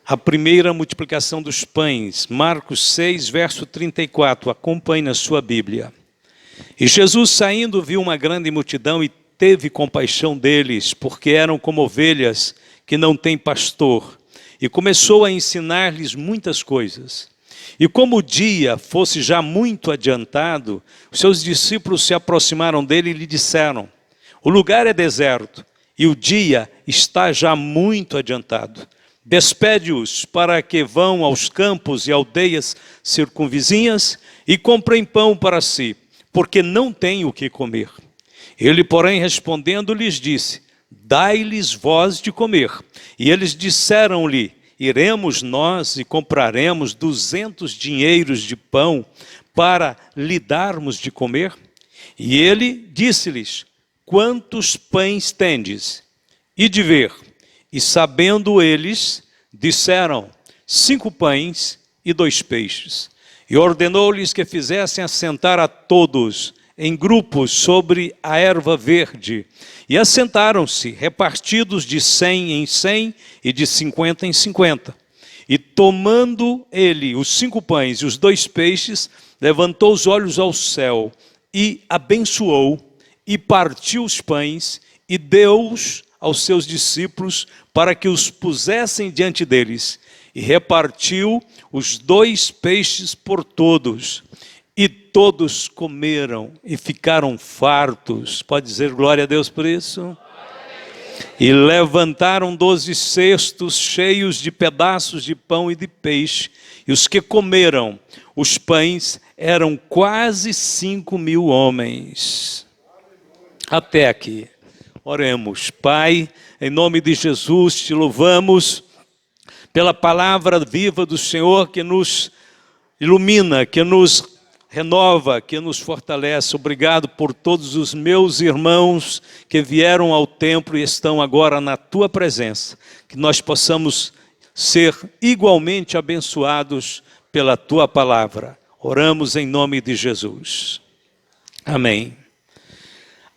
a primeira multiplicação dos pães, Marcos 6, verso 34, acompanhe na sua Bíblia. E Jesus saindo viu uma grande multidão e teve compaixão deles, porque eram como ovelhas que não têm pastor, e começou a ensinar-lhes muitas coisas. E como o dia fosse já muito adiantado, os seus discípulos se aproximaram dele e lhe disseram: o lugar é deserto, e o dia está já muito adiantado. Despede-os para que vão aos campos e aldeias circunvizinhas e comprem pão para si, porque não têm o que comer. Ele, porém, respondendo, lhes disse: dai-lhes vós de comer. E eles disseram-lhe: iremos nós e compraremos 200 dinheiros de pão para lhe darmos de comer? E ele disse-lhes: quantos pães tendes? E de ver. E sabendo eles, disseram: 5 pães e 2 peixes. E ordenou-lhes que fizessem assentar a todos em grupos sobre a erva verde. E assentaram-se, repartidos de 100 em 100 e de 50 em 50. E tomando ele os 5 pães e os 2 peixes, levantou os olhos ao céu e abençoou, e partiu os pães e deu-os aos seus discípulos para que os pusessem diante deles. E repartiu os 2 peixes por todos. E todos comeram e ficaram fartos. Pode dizer glória a Deus por isso? E levantaram 12 cestos cheios de pedaços de pão e de peixe. E os que comeram os pães eram quase 5.000 homens. Até aqui. Oremos. Pai, em nome de Jesus, te louvamos pela palavra viva do Senhor que nos ilumina, que nos renova, que nos fortalece. Obrigado por todos os meus irmãos que vieram ao templo e estão agora na tua presença. Que nós possamos ser igualmente abençoados pela tua palavra. Oramos em nome de Jesus. Amém.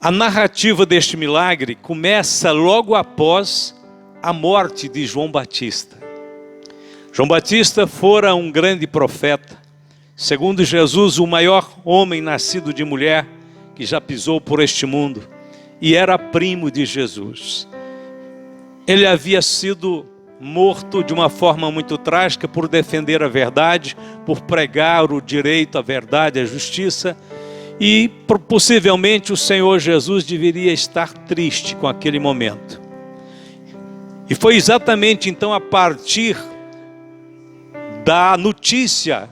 A narrativa deste milagre começa logo após a morte de João Batista. João Batista fora um grande profeta, segundo Jesus, o maior homem nascido de mulher que já pisou por este mundo, e era primo de Jesus. Ele havia sido morto de uma forma muito trágica por defender a verdade, por pregar o direito, a verdade, a justiça. E possivelmente o Senhor Jesus deveria estar triste com aquele momento. E foi exatamente então a partir da notícia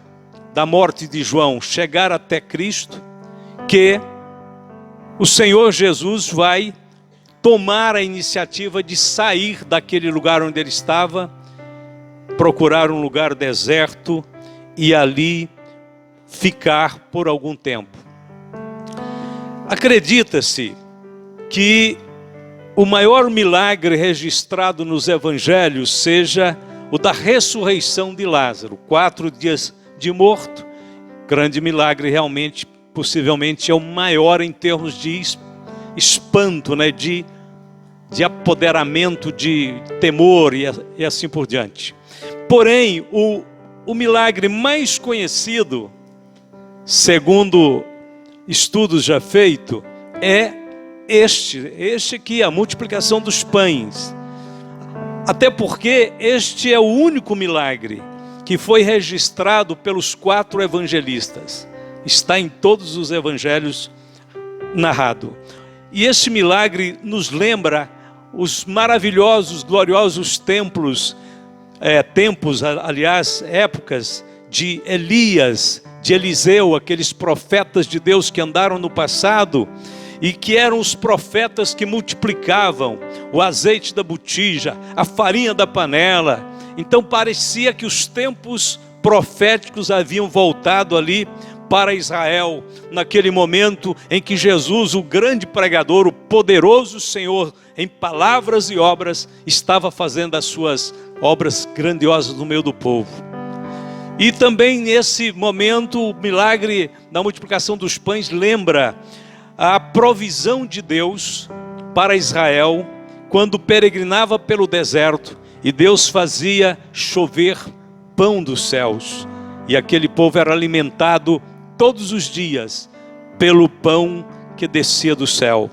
da morte de João chegar até Cristo que o Senhor Jesus vai tomar a iniciativa de sair daquele lugar onde ele estava, procurar um lugar deserto e ali ficar por algum tempo. Acredita-se que o maior milagre registrado nos evangelhos seja o da ressurreição de Lázaro. 4 dias de morto, grande milagre realmente, possivelmente é o maior em termos de espanto, né? de apoderamento, de temor e assim por diante. Porém, o milagre mais conhecido, segundo estudos já feitos, é este aqui, a multiplicação dos pães. Até porque este é o único milagre que foi registrado pelos 4 evangelistas. Está em todos os evangelhos narrado. E este milagre nos lembra os maravilhosos, gloriosos tempos, épocas de Elias, de Eliseu, aqueles profetas de Deus que andaram no passado e que eram os profetas que multiplicavam o azeite da botija, a farinha da panela. Então parecia que os tempos proféticos haviam voltado ali para Israel, naquele momento em que Jesus, o grande pregador, o poderoso Senhor, em palavras e obras, estava fazendo as suas obras grandiosas no meio do povo. E também nesse momento, o milagre da multiplicação dos pães lembra a provisão de Deus para Israel, quando peregrinava pelo deserto e Deus fazia chover pão dos céus, e aquele povo era alimentado todos os dias pelo pão que descia do céu.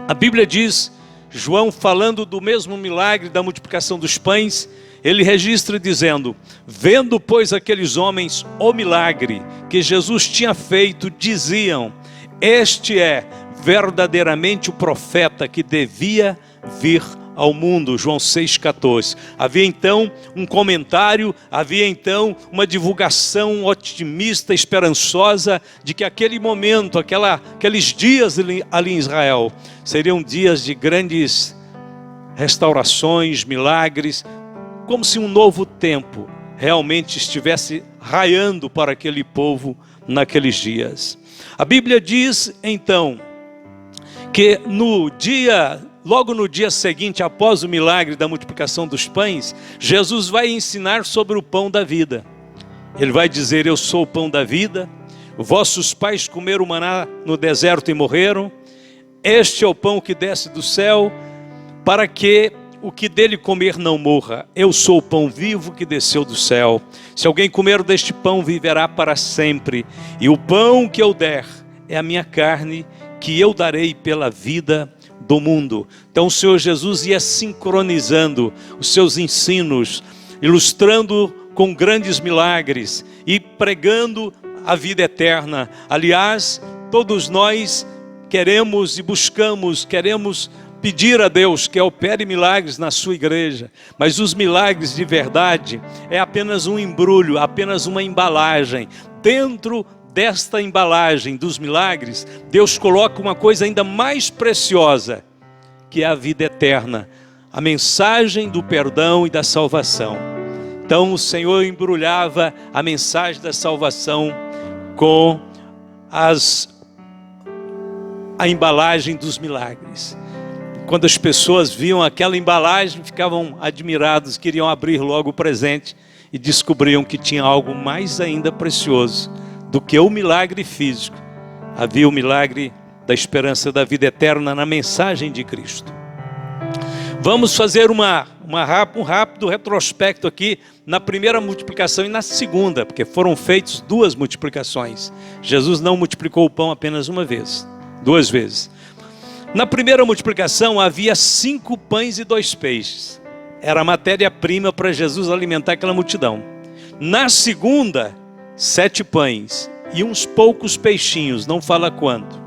A Bíblia diz, João falando do mesmo milagre da multiplicação dos pães, ele registra dizendo: vendo pois aqueles homens o milagre que Jesus tinha feito, diziam: este é verdadeiramente o profeta que devia vir ao mundo. João 6,14. Havia então um comentário, havia então uma divulgação otimista, esperançosa, de que aquele momento, aqueles dias ali em Israel, seriam dias de grandes restaurações, milagres, como se um novo tempo realmente estivesse raiando para aquele povo naqueles dias. A Bíblia diz então que logo no dia seguinte, após o milagre da multiplicação dos pães, Jesus vai ensinar sobre o pão da vida. Ele vai dizer: eu sou o pão da vida, vossos pais comeram maná no deserto e morreram, este é o pão que desce do céu, para que o que dele comer não morra. Eu sou o pão vivo que desceu do céu. Se alguém comer deste pão, viverá para sempre. E o pão que eu der é a minha carne, que eu darei pela vida do mundo. Então o Senhor Jesus ia sincronizando os seus ensinos, ilustrando com grandes milagres e pregando a vida eterna. Aliás, todos nós queremos pedir a Deus que opere milagres na sua igreja, mas os milagres de verdade é apenas um embrulho, apenas uma embalagem. Dentro desta embalagem dos milagres, Deus coloca uma coisa ainda mais preciosa, que é a vida eterna, a mensagem do perdão e da salvação. Então o Senhor embrulhava a mensagem da salvação com a embalagem dos milagres. Quando as pessoas viam aquela embalagem, ficavam admirados, queriam abrir logo o presente e descobriam que tinha algo mais ainda precioso do que o milagre físico. Havia o milagre da esperança da vida eterna na mensagem de Cristo. Vamos fazer um rápido retrospecto aqui na primeira multiplicação e na segunda, porque foram feitas duas multiplicações. Jesus não multiplicou o pão apenas uma vez, duas vezes. Na primeira multiplicação havia 5 pães e 2 peixes. Era a matéria-prima para Jesus alimentar aquela multidão. Na segunda, 7 pães e uns poucos peixinhos, não fala quanto.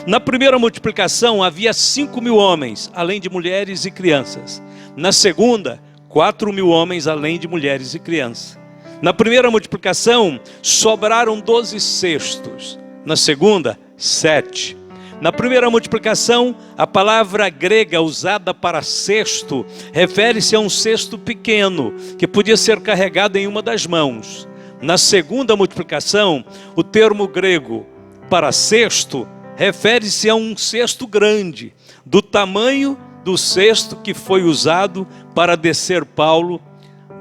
Na primeira multiplicação havia 5.000 homens, além de mulheres e crianças. Na segunda, 4.000 homens, além de mulheres e crianças. Na primeira multiplicação, sobraram 12 cestos. Na segunda, 7. Na primeira multiplicação, a palavra grega usada para cesto refere-se a um cesto pequeno, que podia ser carregado em uma das mãos. Na segunda multiplicação, o termo grego para cesto refere-se a um cesto grande, do tamanho do cesto que foi usado para descer Paulo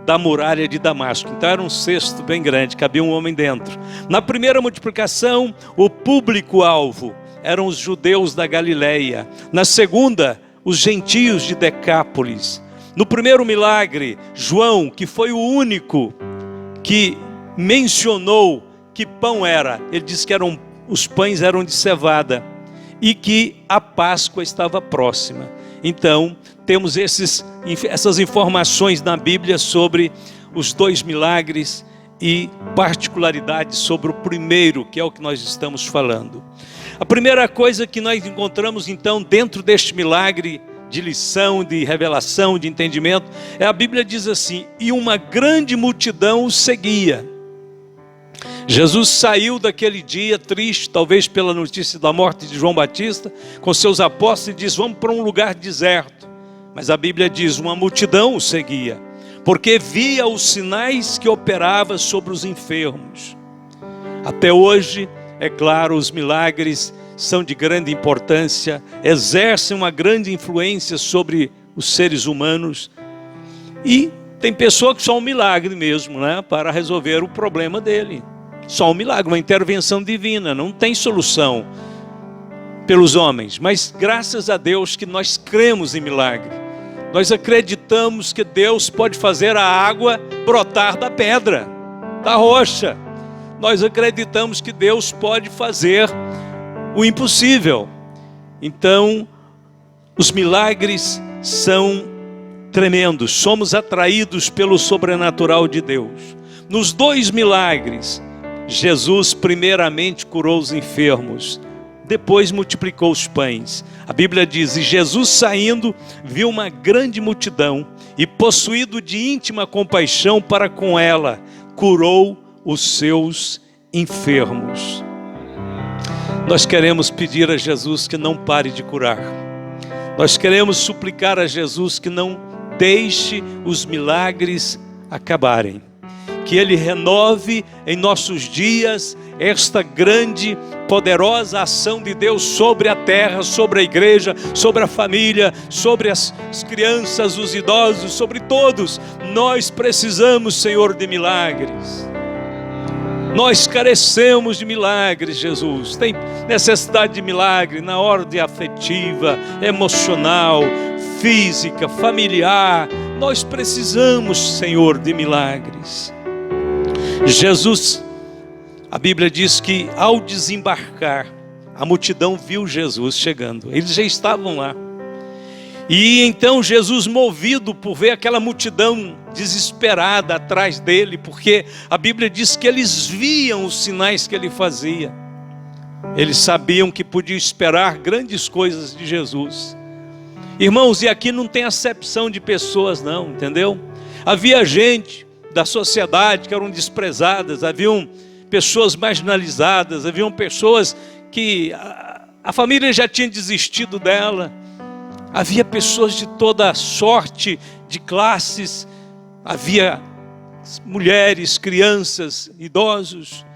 da muralha de Damasco. Então era um cesto bem grande, cabia um homem dentro. Na primeira multiplicação, o público-alvo eram os judeus da Galileia. Na segunda, os gentios de Decápolis. No primeiro milagre, João, que foi o único que mencionou que pão era, ele disse que os pães eram de cevada e que a Páscoa estava próxima. Então, temos essas informações na Bíblia sobre os 2 milagres e particularidades sobre o primeiro, que é o que nós estamos falando. A primeira coisa que nós encontramos então dentro deste milagre de lição, de revelação, de entendimento, a Bíblia diz assim: e uma grande multidão o seguia. Jesus saiu daquele dia triste, talvez pela notícia da morte de João Batista, com seus apóstolos, e diz: vamos para um lugar deserto. Mas a Bíblia diz: uma multidão o seguia, porque via os sinais que operava sobre os enfermos. Até hoje, é claro, os milagres são de grande importância, exercem uma grande influência sobre os seres humanos, e tem pessoa que só um milagre mesmo, né, para resolver o problema dele. Só um milagre, uma intervenção divina, não tem solução pelos homens, mas graças a Deus que nós cremos em milagre. Nós acreditamos que Deus pode fazer a água brotar da pedra, da rocha. Nós acreditamos que Deus pode fazer o impossível. Então, os milagres são tremendos. Somos atraídos pelo sobrenatural de Deus. Nos 2 milagres, Jesus primeiramente curou os enfermos, depois multiplicou os pães. A Bíblia diz: e Jesus saindo, viu uma grande multidão, e possuído de íntima compaixão para com ela, curou os seus enfermos. Nós queremos pedir a Jesus que não pare de curar. Nós queremos suplicar a Jesus que não deixe os milagres acabarem. Que Ele renove em nossos dias esta grande, poderosa ação de Deus sobre a terra, sobre a igreja, sobre a família, sobre as crianças, os idosos, sobre todos. Nós precisamos, Senhor, de milagres. Nós carecemos de milagres, Jesus. Tem necessidade de milagre na ordem afetiva, emocional, física, familiar. Nós precisamos, Senhor, de milagres. Jesus, a Bíblia diz que ao desembarcar, a multidão viu Jesus chegando. Eles já estavam lá. E então Jesus, movido por ver aquela multidão desesperada atrás dele, porque a Bíblia diz que eles viam os sinais que ele fazia. Eles sabiam que podiam esperar grandes coisas de Jesus. Irmãos, e aqui não tem acepção de pessoas não, entendeu? Havia gente da sociedade que eram desprezadas, haviam pessoas marginalizadas, haviam pessoas que a família já tinha desistido dela. Havia pessoas de toda sorte, de classes, havia mulheres, crianças, idosos.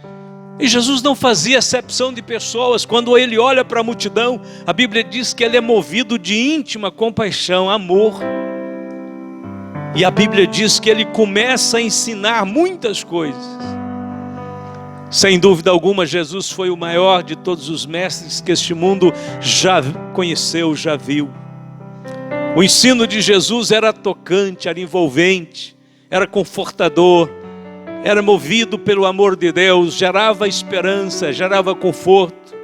E Jesus não fazia acepção de pessoas. Quando ele olha para a multidão, a Bíblia diz que ele é movido de íntima compaixão, amor. E a Bíblia diz que ele começa a ensinar muitas coisas. Sem dúvida alguma, Jesus foi o maior de todos os mestres que este mundo já conheceu, já viu. O ensino de Jesus era tocante, era envolvente, era confortador, era movido pelo amor de Deus, gerava esperança, gerava conforto.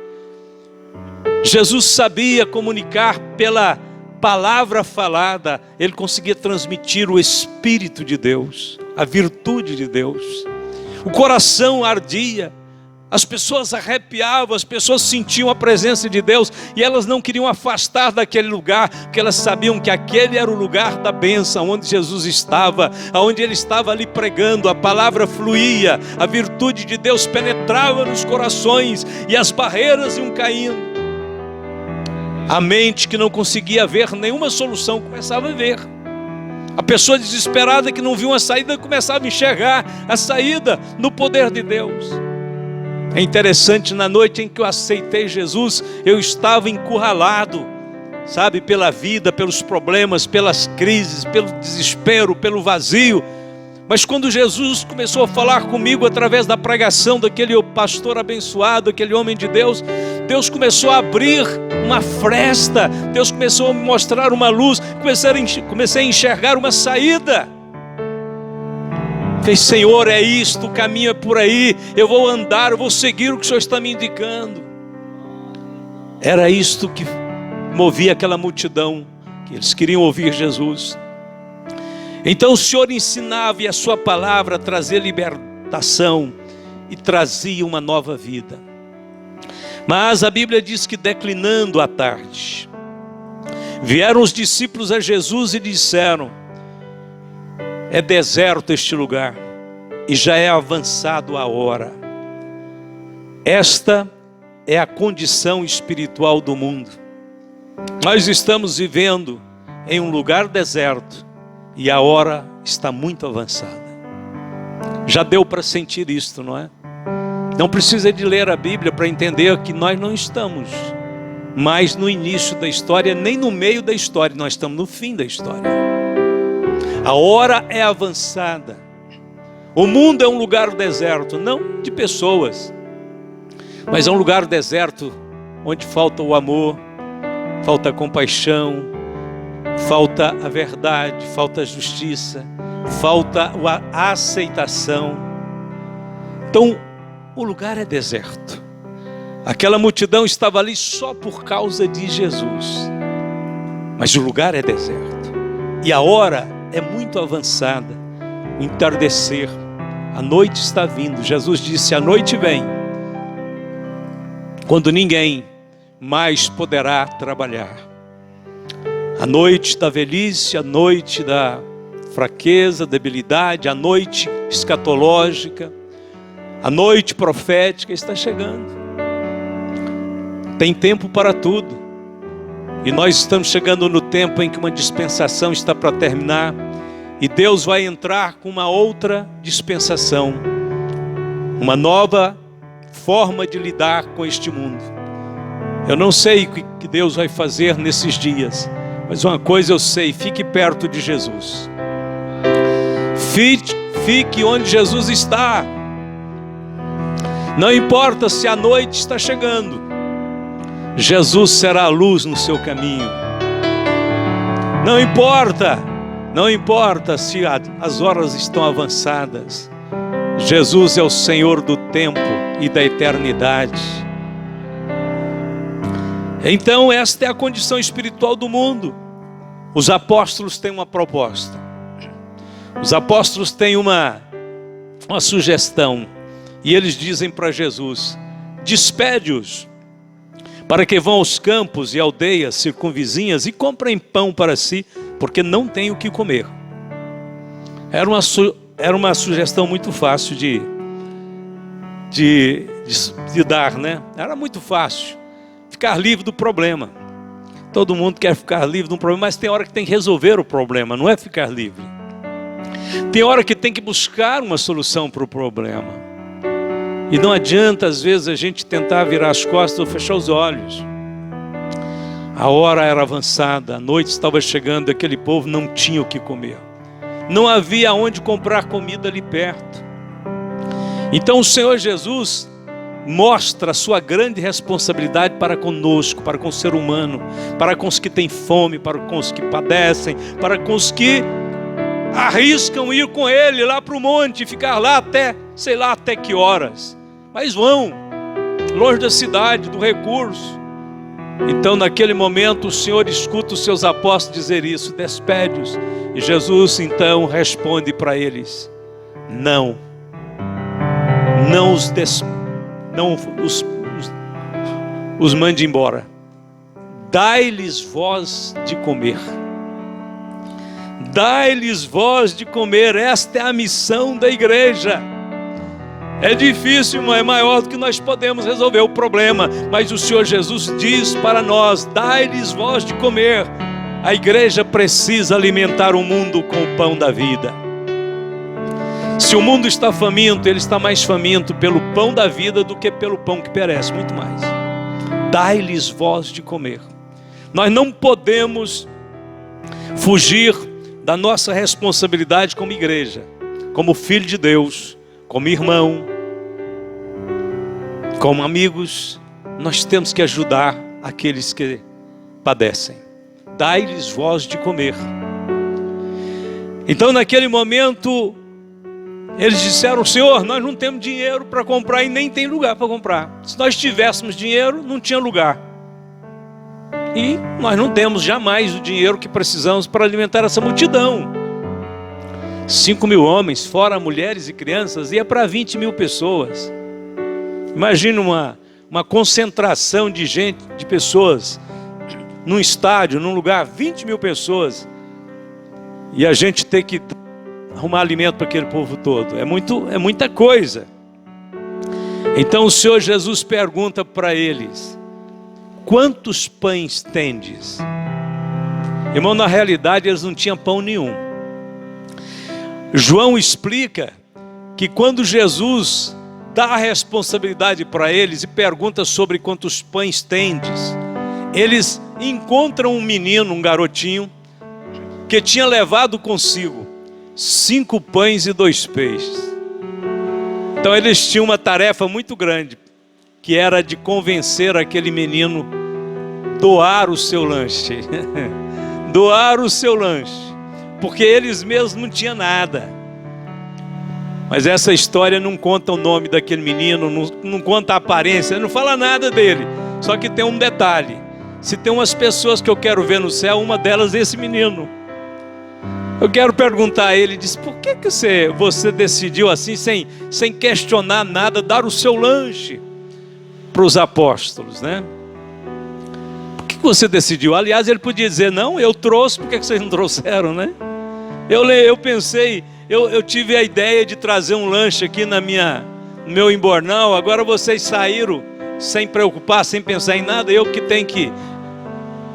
Jesus sabia comunicar pela palavra falada, ele conseguia transmitir o Espírito de Deus, a virtude de Deus. O coração ardia, as pessoas arrepiavam, as pessoas sentiam a presença de Deus e elas não queriam afastar daquele lugar, porque elas sabiam que aquele era o lugar da bênção, onde Jesus estava, onde ele estava ali pregando, a palavra fluía, a virtude de Deus penetrava nos corações e as barreiras iam caindo. A mente que não conseguia ver nenhuma solução começava a ver. A pessoa desesperada que não viu uma saída começava a enxergar a saída no poder de Deus. É interessante, na noite em que eu aceitei Jesus, eu estava encurralado, sabe, pela vida, pelos problemas, pelas crises, pelo desespero, pelo vazio. Mas quando Jesus começou a falar comigo através da pregação daquele pastor abençoado, aquele homem de Deus, Deus começou a abrir uma fresta, Deus começou a me mostrar uma luz, comecei a enxergar uma saída. Falei, Senhor, é isto, o caminho é por aí, eu vou andar, eu vou seguir o que o Senhor está me indicando. Era isto que movia aquela multidão, que eles queriam ouvir Jesus. Então o Senhor ensinava e a sua palavra trazia libertação e trazia uma nova vida. Mas a Bíblia diz que declinando a tarde, vieram os discípulos a Jesus e disseram: é deserto este lugar e já é avançado a hora. Esta é a condição espiritual do mundo. Nós estamos vivendo em um lugar deserto e a hora está muito avançada. Já deu para sentir isto, não é? Não precisa de ler a Bíblia para entender que nós não estamos mais no início da história, nem no meio da história, nós estamos no fim da história. A hora é avançada. O mundo é um lugar deserto, não de pessoas, mas é um lugar deserto onde falta o amor, falta a compaixão, falta a verdade, falta a justiça, falta a aceitação. Então, o lugar é deserto. Aquela multidão estava ali só por causa de Jesus. Mas o lugar é deserto. E a hora é muito avançada. O entardecer, a noite está vindo. Jesus disse: a noite vem, quando ninguém mais poderá trabalhar. A noite da velhice, a noite da fraqueza, debilidade, a noite escatológica, a noite profética está chegando. Tem tempo para tudo. E nós estamos chegando no tempo em que uma dispensação está para terminar. E Deus vai entrar com uma outra dispensação. Uma nova forma de lidar com este mundo. Eu não sei o que Deus vai fazer nesses dias. Mas uma coisa eu sei: fique perto de Jesus. Fique onde Jesus está. Não importa se a noite está chegando, Jesus será a luz no seu caminho. Não importa se as horas estão avançadas, Jesus é o Senhor do tempo e da eternidade. Então esta é a condição espiritual do mundo. Os apóstolos têm uma proposta. Os apóstolos têm uma sugestão. E eles dizem para Jesus: despede-os, para que vão aos campos e aldeias circunvizinhas e comprem pão para si, porque não têm o que comer. Era uma sugestão muito fácil de dar, né? Era muito fácil ficar livre do problema. Todo mundo quer ficar livre de um problema, mas tem hora que tem que resolver o problema, não é ficar livre. Tem hora que tem que buscar uma solução para o problema. E não adianta, às vezes, a gente tentar virar as costas ou fechar os olhos. A hora era avançada, a noite estava chegando e aquele povo não tinha o que comer. Não havia onde comprar comida ali perto. Então o Senhor Jesus mostra a sua grande responsabilidade para conosco, para com o ser humano, para com os que têm fome, para com os que padecem, para com os que arriscam ir com Ele lá para o monte e ficar lá até, sei lá até que horas. Mas vão, longe da cidade, do recurso. Então naquele momento o Senhor escuta os seus apóstolos dizer isso: despede-os. E Jesus então responde para eles: não os mande embora. Dai-lhes voz de comer. Dai-lhes voz de comer. Esta é a missão da igreja. É difícil, é maior do que nós podemos resolver o problema, mas o Senhor Jesus diz para nós: dai-lhes voz de comer. A igreja precisa alimentar o mundo com o pão da vida. Se o mundo está faminto, ele está mais faminto pelo pão da vida do que pelo pão que perece, muito mais. Dai-lhes voz de comer. Nós não podemos fugir da nossa responsabilidade como igreja, como filho de Deus, como irmão, como amigos. Nós temos que ajudar aqueles que padecem. Dai-lhes voz de comer. Então naquele momento eles disseram: Senhor, nós não temos dinheiro para comprar e nem tem lugar para comprar. Se nós tivéssemos dinheiro, não tinha lugar. E nós não temos jamais o dinheiro que precisamos para alimentar essa multidão. 5.000 homens, fora mulheres e crianças, ia para 20.000 pessoas. Imagina uma concentração de gente, de pessoas, num estádio, num lugar, 20.000 pessoas. E a gente ter que arrumar alimento para aquele povo todo. É muita coisa. Então o Senhor Jesus pergunta para eles: quantos pães tendes? Irmão, na realidade eles não tinham pão nenhum. João explica que quando Jesus dá a responsabilidade para eles e pergunta sobre quantos pães tendes, eles encontram um menino, um garotinho, que tinha levado consigo 5 pães e 2 peixes. Então eles tinham uma tarefa muito grande, que era de convencer aquele menino a doar o seu lanche. doar o seu lanche, porque eles mesmos não tinham nada. Mas essa história não conta o nome daquele menino, não conta a aparência, não fala nada dele. Só que tem um detalhe: se tem umas pessoas que eu quero ver no céu, uma delas é esse menino. Eu quero perguntar a ele, diz, por que você decidiu assim, sem questionar nada, dar o seu lanche para os apóstolos, né? Por que você decidiu? Aliás, ele podia dizer, não, eu trouxe, por que vocês não trouxeram, né? Eu pensei, eu tive a ideia de trazer um lanche aqui no meu embornal, agora vocês saíram sem preocupar, sem pensar em nada, eu que tenho que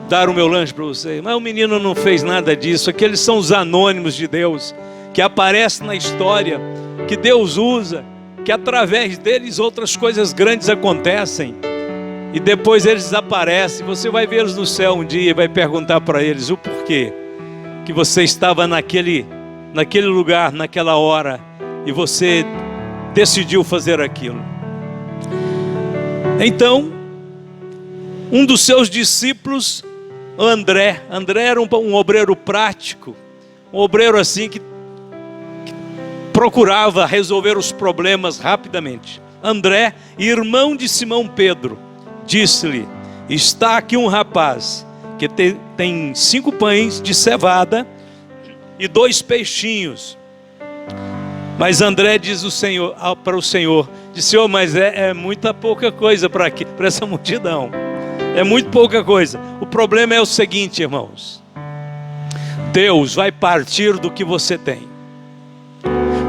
dar o meu lanche para vocês. Mas o menino não fez nada disso. Aqueles são os anônimos de Deus, que aparecem na história, que Deus usa, que através deles outras coisas grandes acontecem, e depois eles desaparecem. Você vai vê-los no céu um dia e vai perguntar para eles o porquê que você estava naquele lugar, naquela hora, e você decidiu fazer aquilo. Então, um dos seus discípulos, André era um obreiro prático, um obreiro assim que procurava resolver os problemas rapidamente. André, irmão de Simão Pedro, disse-lhe, está aqui um rapaz que tem 5 pães de cevada e 2 peixinhos. Mas André diz para o Senhor, disse, Senhor, mas é muita pouca coisa para essa multidão. É muito pouca coisa. O problema é o seguinte, irmãos. Deus vai partir do que você tem.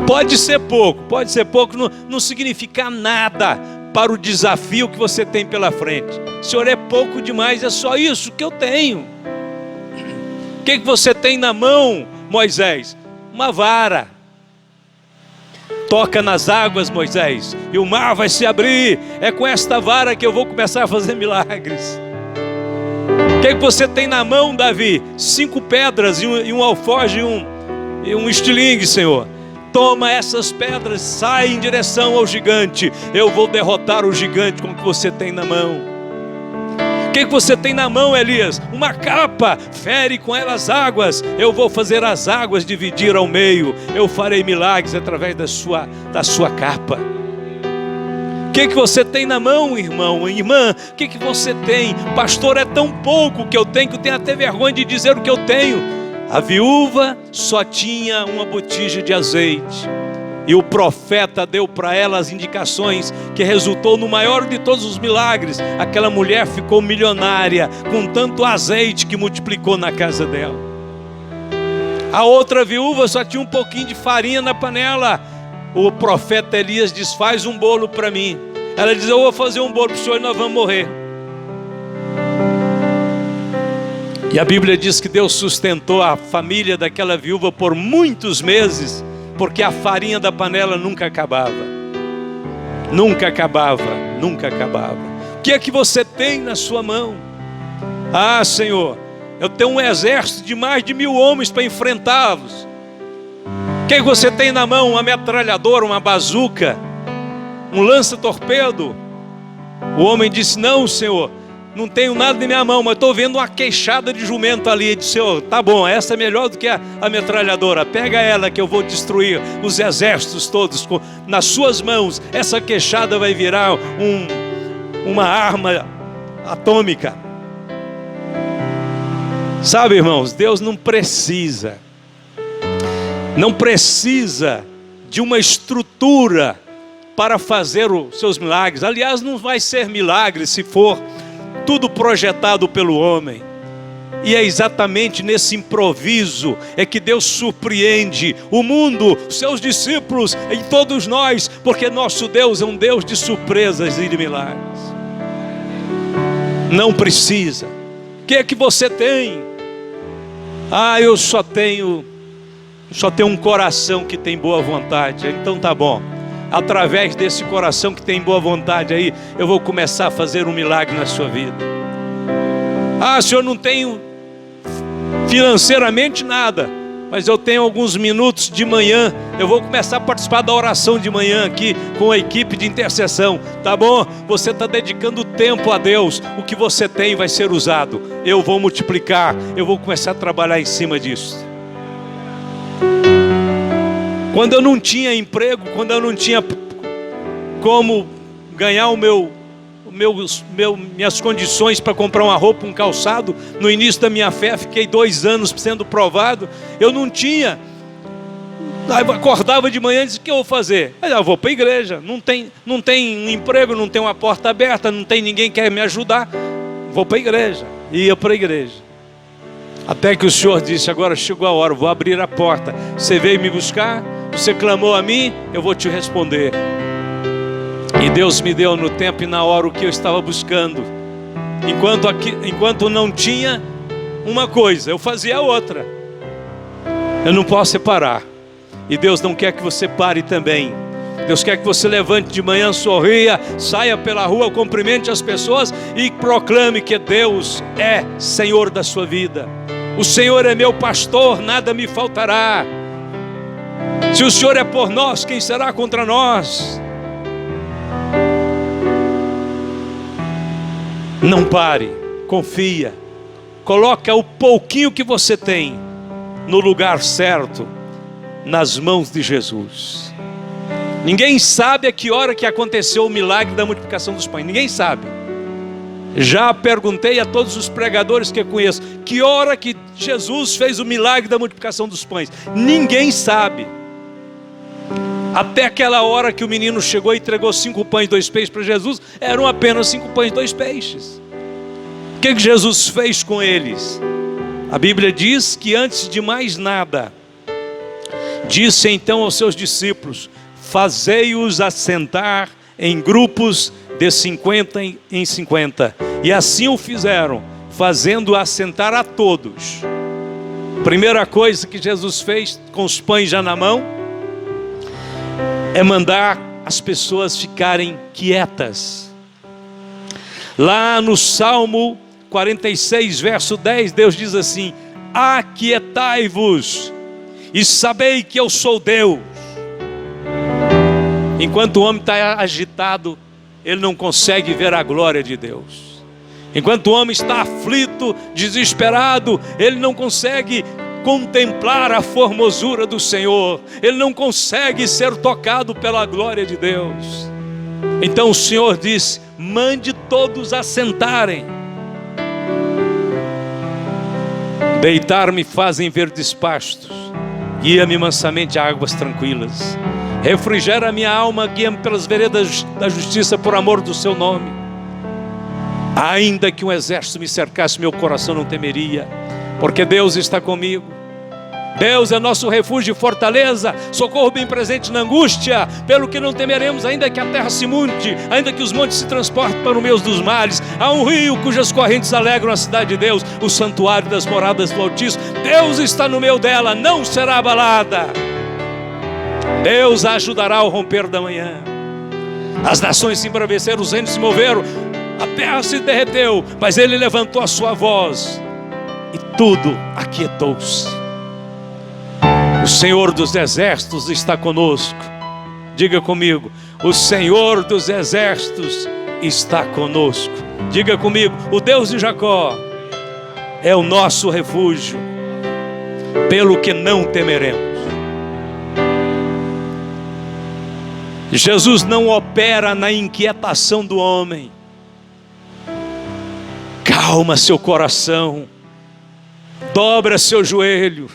Pode ser pouco não significa nada para o desafio que você tem pela frente. Senhor, é pouco demais, é só isso que eu tenho. O que você tem na mão, Moisés? Uma vara. Toca nas águas, Moisés, e o mar vai se abrir. É com esta vara que eu vou começar a fazer milagres. O que você tem na mão, Davi? 5 pedras e um alforje e um estilingue, Senhor. Toma essas pedras, sai em direção ao gigante. Eu vou derrotar o gigante com o que você tem na mão. O que você tem na mão, Elias? Uma capa, fere com ela as águas. Eu vou fazer as águas dividir ao meio. Eu farei milagres através da sua capa. O que você tem na mão, irmão, irmã? O que você tem? Pastor, é tão pouco que eu tenho até vergonha de dizer o que eu tenho. A viúva só tinha uma botija de azeite. E o profeta deu para ela as indicações que resultou no maior de todos os milagres. Aquela mulher ficou milionária com tanto azeite que multiplicou na casa dela. A outra viúva só tinha um pouquinho de farinha na panela. O profeta Elias diz, faz um bolo para mim. Ela diz, eu vou fazer um bolo para o senhor e nós vamos morrer. E a Bíblia diz que Deus sustentou a família daquela viúva por muitos meses, porque a farinha da panela nunca acabava. Nunca acabava, nunca acabava. O que é que você tem na sua mão? Ah, Senhor, eu tenho um exército de mais de 1000 homens para enfrentá-los. O que é que você tem na mão? Uma metralhadora, uma bazuca, um lança-torpedo? O homem disse, não, Senhor, não tenho nada na minha mão, mas estou vendo uma queixada de jumento ali. Ele disse, Senhor, tá bom, essa é melhor do que a metralhadora. Pega ela que eu vou destruir os exércitos todos. Nas suas mãos, essa queixada vai virar uma arma atômica. Sabe, irmãos, Deus não precisa de uma estrutura para fazer os seus milagres. Aliás, não vai ser milagre se for tudo projetado pelo homem. E é exatamente nesse improviso é que Deus surpreende o mundo, os seus discípulos, em todos nós, porque nosso Deus é um Deus de surpresas e de milagres. Não precisa. O que é que você tem? Ah, eu só tenho um coração que tem boa vontade. Então tá bom. Através desse coração que tem boa vontade aí, eu vou começar a fazer um milagre na sua vida. Ah, Senhor, não tenho financeiramente nada. mas eu tenho alguns minutos de manhã. Eu vou começar a participar da oração de manhã aqui com a equipe de intercessão, tá bom? Você está dedicando tempo a Deus. O que você tem vai ser usado. Eu vou multiplicar, eu vou começar a trabalhar em cima disso. Quando eu não tinha emprego, quando eu não tinha como ganhar minhas condições para comprar uma roupa, um calçado, no início da minha fé, fiquei 2 anos sendo provado, eu não tinha. Aí eu acordava de manhã e disse: o que eu vou fazer? Aí eu vou para a igreja, não tem um emprego, não tem uma porta aberta, não tem ninguém que quer me ajudar, vou para a igreja. E ia para a igreja, até que o Senhor disse: agora chegou a hora, vou abrir a porta, você veio me buscar, você clamou a mim, eu vou te responder. E Deus me deu no tempo e na hora o que eu estava buscando. Enquanto não tinha uma coisa, eu fazia outra. Eu não posso separar. E Deus não quer que você pare também. Deus quer que você levante de manhã, sorria, saia pela rua, cumprimente as pessoas e proclame que Deus é Senhor da sua vida. O Senhor é meu pastor, nada me faltará. Se o Senhor é por nós, quem será contra nós? Não pare, confia, coloca o pouquinho que você tem no lugar certo, nas mãos de Jesus. Ninguém sabe a que hora que aconteceu o milagre da multiplicação dos pães, ninguém sabe. Já perguntei a todos os pregadores que eu conheço, que hora que Jesus fez o milagre da multiplicação dos pães, ninguém sabe. Até aquela hora que o menino chegou e entregou 5 pães e 2 peixes para Jesus, eram apenas 5 pães e 2 peixes. O que Jesus fez com eles? A Bíblia diz que antes de mais nada, disse então aos seus discípulos: fazei-os assentar em grupos de 50 em 50. E assim o fizeram, fazendo assentar a todos. Primeira coisa que Jesus fez com os pães já na mão, é mandar as pessoas ficarem quietas. Lá no Salmo 46, verso 10, Deus diz assim: aquietai-vos e sabei que eu sou Deus. Enquanto o homem está agitado, ele não consegue ver a glória de Deus. Enquanto o homem está aflito, desesperado, ele não consegue contemplar a formosura do Senhor, ele não consegue ser tocado pela glória de Deus. Então o Senhor disse: mande todos assentarem. Deitar-me fazem verdes pastos, guia-me mansamente a águas tranquilas, refrigera a minha alma, guia-me pelas veredas da justiça por amor do seu nome. Ainda que um exército me cercasse, meu coração não temeria, porque Deus está comigo. Deus é nosso refúgio e fortaleza, socorro bem presente na angústia, pelo que não temeremos, ainda que a terra se munde, ainda que os montes se transportem para o meio dos mares. Há um rio cujas correntes alegram a cidade de Deus, o santuário das moradas do Altíssimo. Deus está no meio dela, não será abalada. Deus a ajudará ao romper da manhã. As nações se embraveceram, os reinos se moveram, a terra se derreteu, mas ele levantou a sua voz e tudo aquietou-se. O Senhor dos exércitos está conosco. Diga comigo: o Senhor dos exércitos está conosco. Diga comigo: o Deus de Jacó é o nosso refúgio, pelo que não temeremos. Jesus não opera na inquietação do homem. Calma seu coração, dobra seu joelho,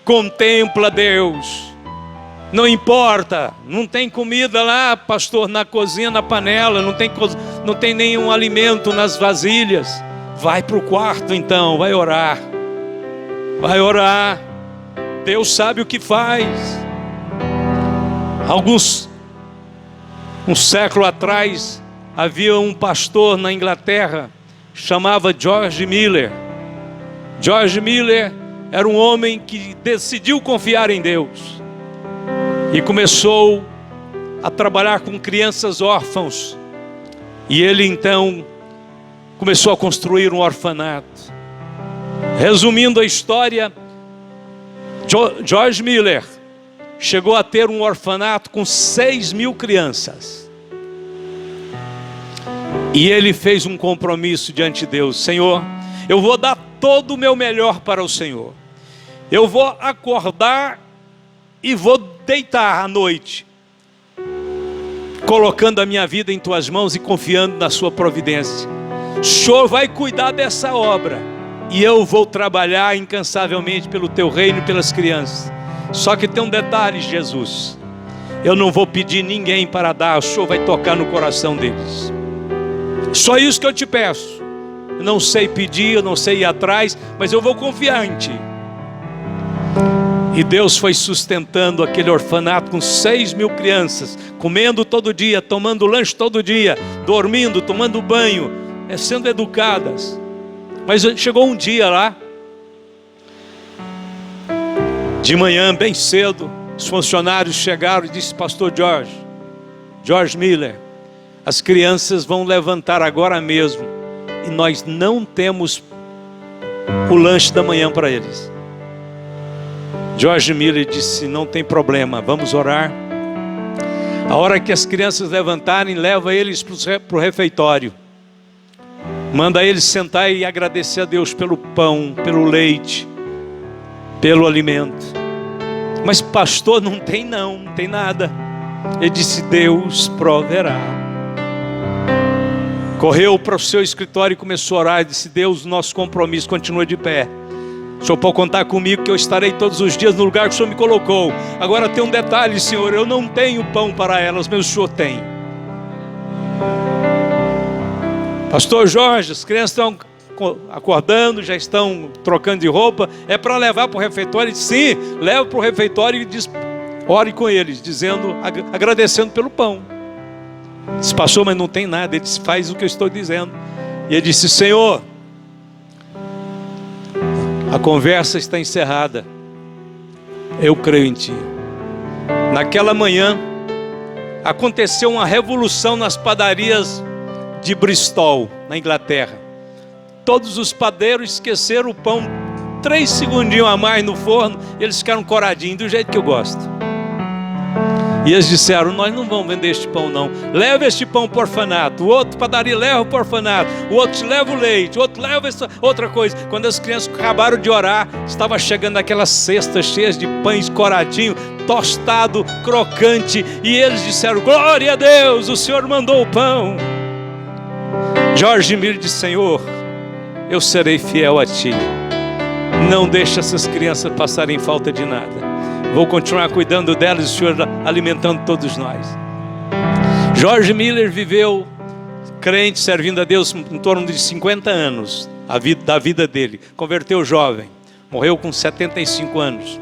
contempla Deus. Não importa, não tem comida lá, pastor, na cozinha, na panela, não tem nenhum alimento nas vasilhas. Vai para o quarto então, vai orar. Vai orar. Deus sabe o que faz. Um século atrás, havia um pastor na Inglaterra, chamava George Miller. George Miller era um homem que decidiu confiar em Deus e começou a trabalhar com crianças órfãos. E ele então começou a construir um orfanato. Resumindo a história, George Miller chegou a ter um orfanato com 6.000 crianças. E ele fez um compromisso diante de Deus: Senhor, eu vou dar todo o meu melhor para o Senhor. Eu vou acordar e vou deitar à noite, colocando a minha vida em tuas mãos e confiando na sua providência. O Senhor vai cuidar dessa obra e eu vou trabalhar incansavelmente pelo teu reino e pelas crianças. Só que tem um detalhe, Jesus: eu não vou pedir ninguém para dar, o Senhor vai tocar no coração deles. Só isso que eu te peço. Eu não sei pedir, eu não sei ir atrás, mas eu vou confiar em ti. E Deus foi sustentando aquele orfanato com 6.000 crianças, comendo todo dia, tomando lanche todo dia, dormindo, tomando banho, sendo educadas. Mas chegou um dia lá, de manhã, bem cedo, os funcionários chegaram e disseram: Pastor George Miller, as crianças vão levantar agora mesmo e nós não temos o lanche da manhã para eles. George Miller disse: não tem problema, vamos orar. A hora que as crianças levantarem, leva eles para o refeitório. Manda eles sentar e agradecer a Deus pelo pão, pelo leite, pelo alimento. Mas pastor, não tem nada. Ele disse: Deus proverá. Correu para o seu escritório e começou a orar e disse: Deus, nosso compromisso continua de pé. O Senhor pode contar comigo que eu estarei todos os dias no lugar que o Senhor me colocou. Agora tem um detalhe, Senhor: eu não tenho pão para elas, mas o Senhor tem. Pastor Jorge, as crianças estão acordando, já estão trocando de roupa, é para levar para o refeitório? Ele disse: sim, leva para o refeitório e diz, ore com eles, dizendo, agradecendo pelo pão. Ele disse: pastor, mas não tem nada. Ele disse: faz o que eu estou dizendo. E ele disse: Senhor, a conversa está encerrada, eu creio em ti. Naquela manhã aconteceu uma revolução nas padarias de Bristol, na Inglaterra. Todos os padeiros esqueceram o pão 3 segundinhos a mais no forno, eles ficaram coradinhos, do jeito que eu gosto. E eles disseram: nós não vamos vender este pão não, leva este pão para o orfanato. O outro padaria leva para o orfanato, o outro leva o leite, o outro leva essa outra coisa. Quando as crianças acabaram de orar, estava chegando aquelas cestas cheias de pães coradinho, tostado, crocante, e eles disseram: glória a Deus, o Senhor mandou o pão. George Miller disse: Senhor, eu serei fiel a ti, não deixe essas crianças passarem falta de nada, vou continuar cuidando delas, o Senhor alimentando todos nós. George Miller viveu crente, servindo a Deus em torno de 50 anos da vida dele. Converteu jovem, morreu com 75 anos.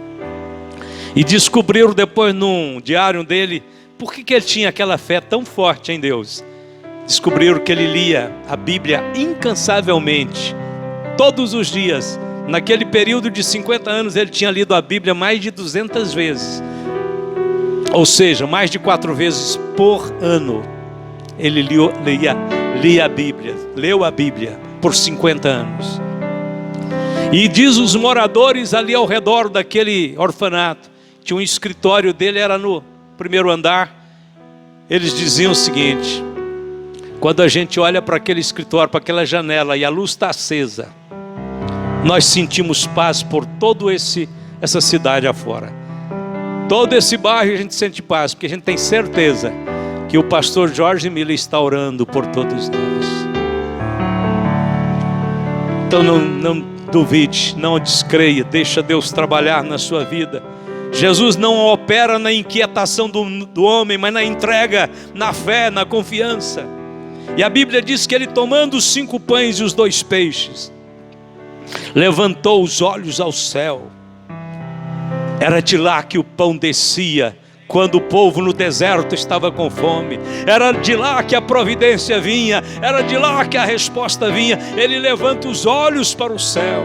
E descobriram depois num diário dele por que ele tinha aquela fé tão forte em Deus. Descobriram que ele lia a Bíblia incansavelmente, todos os dias. Naquele período de 50 anos ele tinha lido a Bíblia mais de 200 vezes. Ou seja, mais de 4 vezes por ano. Ele lia a Bíblia, leu a Bíblia por 50 anos. E diz os moradores ali ao redor daquele orfanato, tinha um escritório dele, era no primeiro andar. Eles diziam o seguinte: quando a gente olha para aquele escritório, para aquela janela e a luz está acesa, nós sentimos paz por toda essa cidade afora. Todo esse bairro a gente sente paz, porque a gente tem certeza que o pastor George Miller está orando por todos nós. Então não duvide, não descreia, deixa Deus trabalhar na sua vida. Jesus não opera na inquietação do homem, mas na entrega, na fé, na confiança. E a Bíblia diz que ele, tomando os 5 pães e os 2 peixes, levantou os olhos ao céu. Era de lá que o pão descia quando o povo no deserto estava com fome. Era de lá que a providência vinha, era de lá que a resposta vinha. Ele levanta os olhos para o céu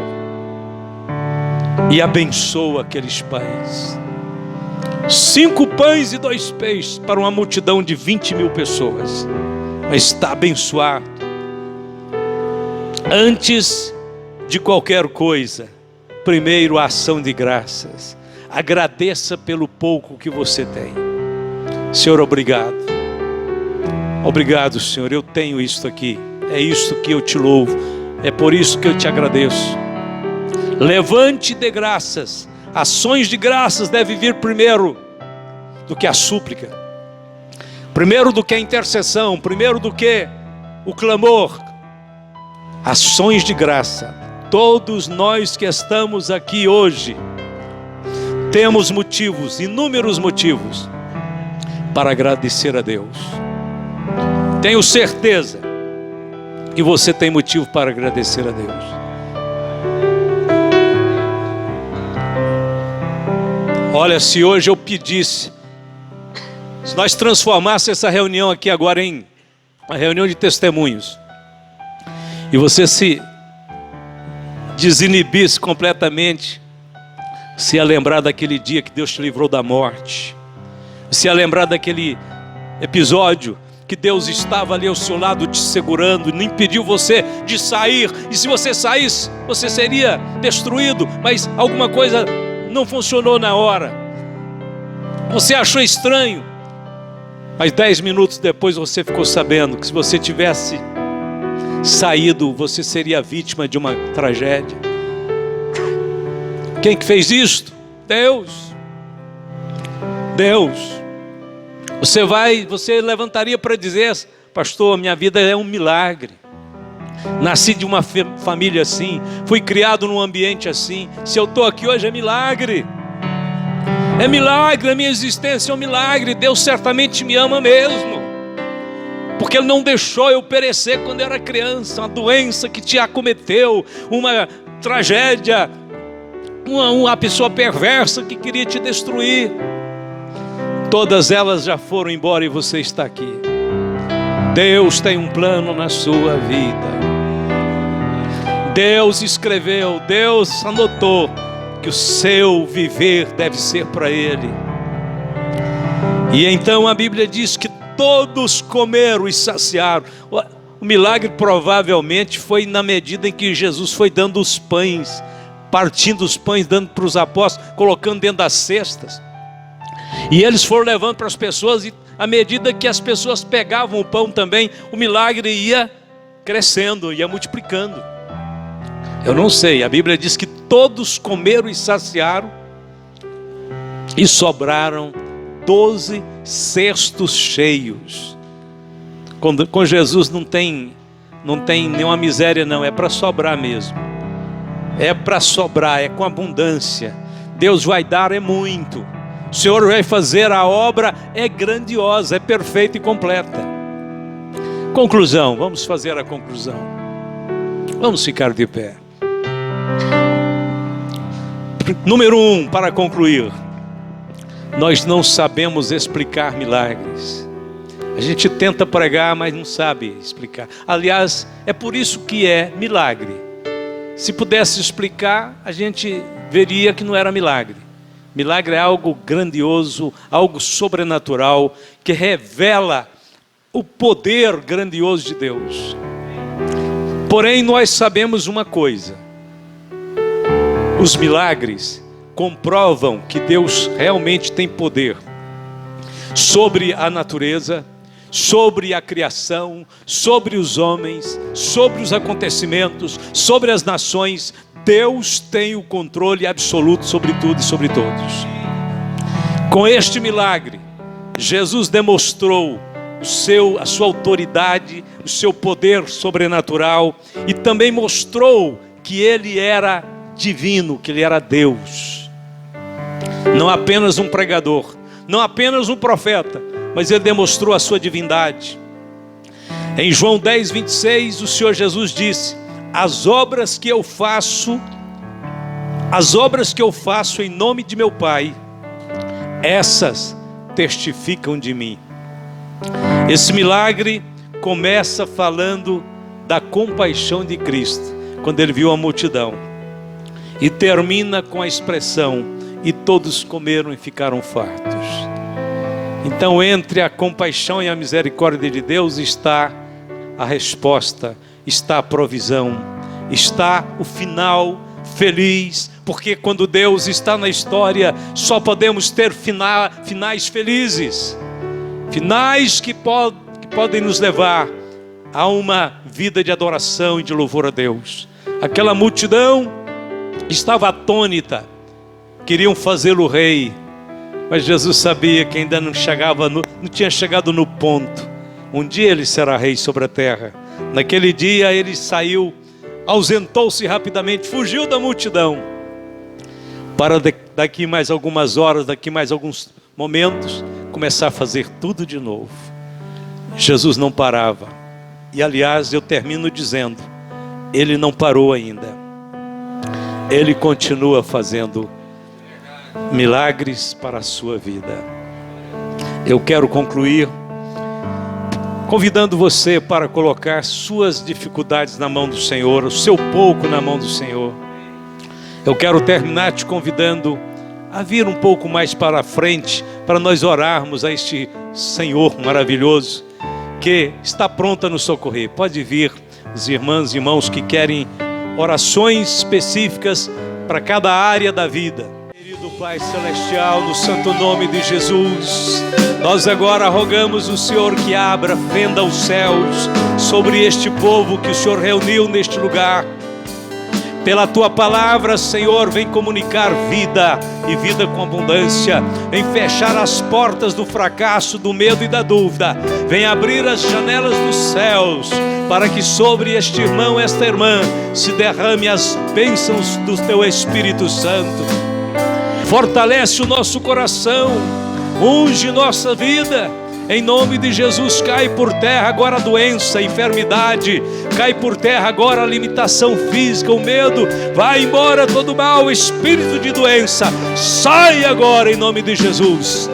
e abençoa aqueles pães. 5 pães e 2 peixes para uma multidão de 20.000 pessoas. Mas está abençoado. Antes de qualquer coisa, primeiro a ação de graças. Agradeça pelo pouco que você tem. Senhor, obrigado. Obrigado, Senhor, eu tenho isto aqui. É isto que eu te louvo. É por isso que eu te agradeço. Levante e dê graças. Ações de graças devem vir primeiro do que a súplica, primeiro do que a intercessão, primeiro do que o clamor. Ações de graça. Todos nós que estamos aqui hoje temos motivos, inúmeros motivos, para agradecer a Deus. Tenho certeza que você tem motivo para agradecer a Deus. Olha, se hoje eu pedisse, se nós transformássemos essa reunião aqui agora em uma reunião de testemunhos, e você se desinibisse completamente, se ia lembrar daquele dia que Deus te livrou da morte, se ia lembrar daquele episódio que Deus estava ali ao seu lado te segurando, não impediu você de sair, e se você saísse, você seria destruído, mas alguma coisa não funcionou na hora, você achou estranho, mas 10 minutos depois você ficou sabendo que se você tivesse saído, você seria vítima de uma tragédia. Quem que fez isto? Deus. Deus. Você levantaria para dizer: pastor, minha vida é um milagre. Nasci de uma família assim, fui criado num ambiente assim. Se eu estou aqui hoje é milagre. É milagre, a minha existência é um milagre. Deus certamente me ama mesmo, porque Ele não deixou eu perecer quando eu era criança. Uma doença que te acometeu, uma tragédia, uma pessoa perversa que queria te destruir. Todas elas já foram embora e você está aqui. Deus tem um plano na sua vida. Deus escreveu, Deus anotou que o seu viver deve ser para Ele. E então a Bíblia diz que todos comeram e saciaram. O milagre provavelmente foi na medida em que Jesus foi dando os pães, partindo os pães, dando para os apóstolos, colocando dentro das cestas. E eles foram levando para as pessoas, e à medida que as pessoas pegavam o pão também, o milagre ia crescendo, ia multiplicando. Eu não sei, a Bíblia diz que todos comeram e saciaram, e sobraram 12 cestos cheios. Com Jesus não tem nenhuma miséria não, é para sobrar mesmo. É para sobrar, é com abundância. Deus vai dar é muito. O Senhor vai fazer, a obra é grandiosa, é perfeita e completa. Conclusão, vamos fazer a conclusão. Vamos ficar de pé. Número 1, para concluir. Nós não sabemos explicar milagres. A gente tenta pregar, mas não sabe explicar. Aliás, é por isso que é milagre. Se pudesse explicar, a gente veria que não era milagre. Milagre é algo grandioso, algo sobrenatural, que revela o poder grandioso de Deus. Porém, nós sabemos uma coisa: os milagres comprovam que Deus realmente tem poder sobre a natureza, sobre a criação, sobre os homens, sobre os acontecimentos, sobre as nações. Deus tem o controle absoluto sobre tudo e sobre todos. Com este milagre, Jesus demonstrou a sua autoridade, o seu poder sobrenatural, e também mostrou que Ele era divino, que Ele era Deus. Não apenas um pregador, não apenas um profeta, mas Ele demonstrou a sua divindade. Em João 10, 26, o Senhor Jesus disse: as obras que eu faço em nome de meu Pai, essas testificam de mim. Esse milagre começa falando da compaixão de Cristo, quando Ele viu a multidão, e termina com a expressão: e todos comeram e ficaram fartos. Então, entre a compaixão e a misericórdia de Deus está a resposta, está a provisão, está o final feliz, porque quando Deus está na história, só podemos ter finais felizes, finais que podem nos levar a uma vida de adoração e de louvor a Deus. Aquela multidão estava atônita, queriam fazê-lo rei, mas Jesus sabia que ainda não tinha chegado no ponto. Um dia ele será rei sobre a terra. Naquele dia ele saiu, ausentou-se rapidamente, fugiu da multidão, para daqui mais algumas horas, daqui mais alguns momentos, começar a fazer tudo de novo. Jesus não parava. E aliás, eu termino dizendo, ele não parou ainda. Ele continua fazendo milagres para a sua vida. Eu quero concluir convidando você para colocar suas dificuldades na mão do Senhor, o seu pouco na mão do Senhor. Eu quero terminar te convidando a vir um pouco mais para a frente, para nós orarmos a este Senhor maravilhoso, que está pronto a nos socorrer. Pode vir os irmãs e irmãos que querem orações específicas para cada área da vida. Querido Pai Celestial, no santo nome de Jesus, nós agora rogamos o Senhor que abra, fenda os céus sobre este povo que o Senhor reuniu neste lugar. Pela Tua palavra, Senhor, vem comunicar vida e vida com abundância. Vem fechar as portas do fracasso, do medo e da dúvida. Vem abrir as janelas dos céus, para que sobre este irmão, esta irmã, se derrame as bênçãos do Teu Espírito Santo. Fortalece o nosso coração, unge nossa vida. Em nome de Jesus, cai por terra agora a doença, a enfermidade, cai por terra agora a limitação física, o medo, vai embora todo mal, espírito de doença, sai agora em nome de Jesus.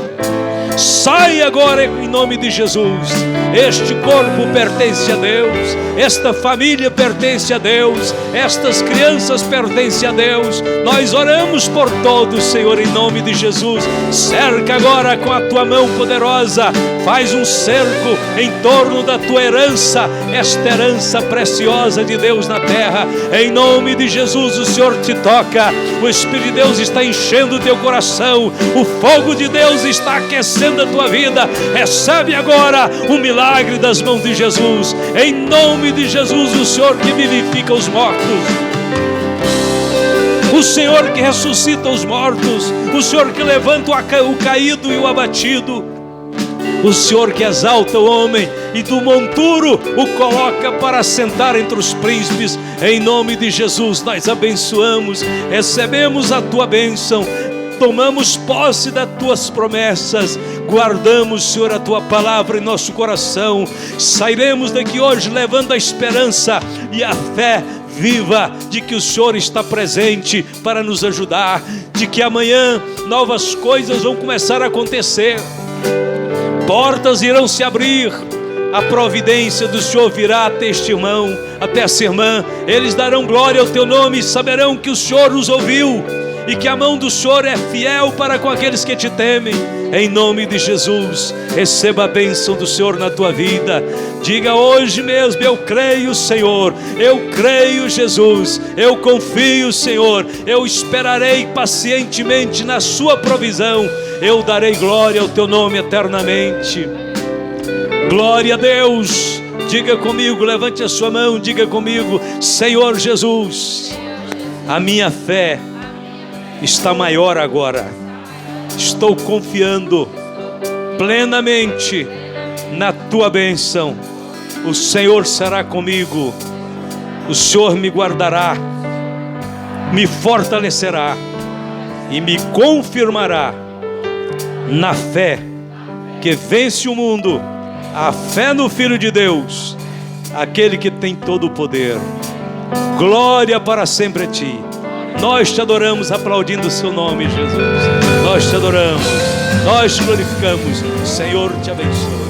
Sai agora em nome de Jesus. Este corpo pertence a Deus, esta família pertence a Deus, estas crianças pertencem a Deus. Nós oramos por todos, Senhor, em nome de Jesus. Cerca agora com a Tua mão poderosa, faz um cerco em torno da Tua herança, esta herança preciosa de Deus na terra. Em nome de Jesus, o Senhor te toca, o Espírito de Deus está enchendo o teu coração, o fogo de Deus está aquecendo a tua vida. Recebe agora o milagre das mãos de Jesus. Em nome de Jesus, o Senhor que vivifica os mortos, o Senhor que ressuscita os mortos, o Senhor que levanta o caído e o abatido, o Senhor que exalta o homem e do monturo o coloca para sentar entre os príncipes. Em nome de Jesus nós abençoamos, recebemos a Tua bênção, tomamos posse das Tuas promessas, guardamos, Senhor, a Tua palavra em nosso coração. Sairemos daqui hoje levando a esperança e a fé viva de que o Senhor está presente para nos ajudar, de que amanhã novas coisas vão começar a acontecer, portas irão se abrir, a providência do Senhor virá até este irmão, até essa irmã. Eles darão glória ao Teu nome e saberão que o Senhor os ouviu e que a mão do Senhor é fiel para com aqueles que Te temem. Em nome de Jesus, receba a bênção do Senhor na tua vida. Diga hoje mesmo: eu creio, Senhor, eu creio, Jesus, eu confio, Senhor, eu esperarei pacientemente na Sua provisão, eu darei glória ao Teu nome eternamente. Glória a Deus. Diga comigo, levante a sua mão, diga comigo: Senhor Jesus, a minha fé está maior agora. Estou confiando plenamente na Tua bênção. O Senhor será comigo, o Senhor me guardará, me fortalecerá e me confirmará na fé que vence o mundo, a fé no Filho de Deus, aquele que tem todo o poder. Glória para sempre a Ti. Nós Te adoramos, aplaudindo o Seu nome, Jesus. Nós Te adoramos, nós Te glorificamos. O Senhor te abençoe.